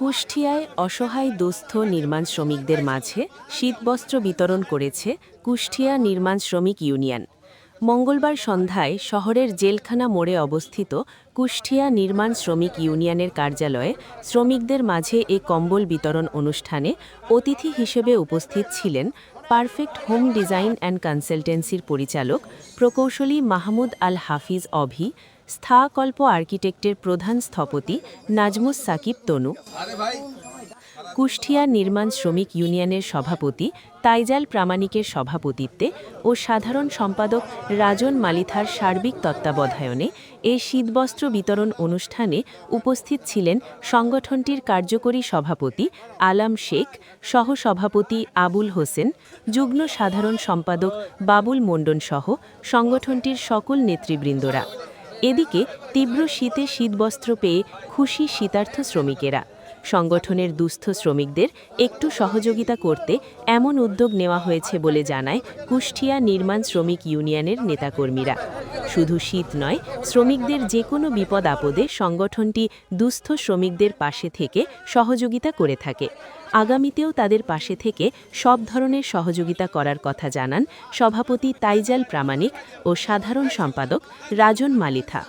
কুষ্টিয়ায় অসহায় দুস্থ নির্মাণ শ্রমিকদের মাঝে শীতবস্ত্র বিতরণ করেছে কুষ্টিয়া নির্মাণ শ্রমিক ইউনিয়ন। মঙ্গলবার সন্ধ্যায় শহরের জেলখানা মোড়ে অবস্থিত কুষ্টিয়া নির্মাণ শ্রমিক ইউনিয়নের কার্যালয়ে শ্রমিকদের মাঝে এ কম্বল বিতরণ অনুষ্ঠানে অতিথি হিসেবে উপস্থিত ছিলেন পারফেক্ট হোম ডিজাইন অ্যান্ড কনসালটেন্সির পরিচালক প্রকৌশলী মাহমুদ আল হাফিজ অভি, স্থাকল্প আর্কিটেক্টের প্রধান স্থপতি নাজমুস সাকিব তনু, কুষ্টিয়া নির্মাণ শ্রমিক ইউনিয়নের সভাপতি তাইজাল প্রামাণিকের সভাপতিত্বে ও সাধারণ সম্পাদক রাজন মালিথার সার্বিক তত্ত্বাবধানে এ শীতবস্ত্র বিতরণ অনুষ্ঠানে উপস্থিত ছিলেন সংগঠনটির কার্যকরী সভাপতি আলাম শেখ, সহসভাপতি আবুল হোসেন, যুগ্ম সাধারণ সম্পাদক বাবুল মণ্ডন সহ সংগঠনটির সকল নেতৃবৃন্দরা। এদিকে তীব্র শীতে শীতবস্ত্র পেয়ে খুশি শীতার্থ শ্রমিকেরা। সংগঠনের দুস্থ শ্রমিকদের একটু সহযোগিতা করতে এমন উদ্যোগ নেওয়া হয়েছে বলে জানায় কুষ্টিয়া নির্মাণ শ্রমিক ইউনিয়নের নেতাকর্মীরা। শুধু শীত নয়, শ্রমিকদের যে কোনো বিপদ আপদে সংগঠনটি দুস্থ শ্রমিকদের পাশে থেকে সহযোগিতা করে থাকে। আগামীতেও তাদের পাশে থেকে সব ধরনের সহযোগিতা করার কথা জানান সভাপতি তাইজাল প্রামাণিক ও সাধারণ সম্পাদক রাজন মালিথা।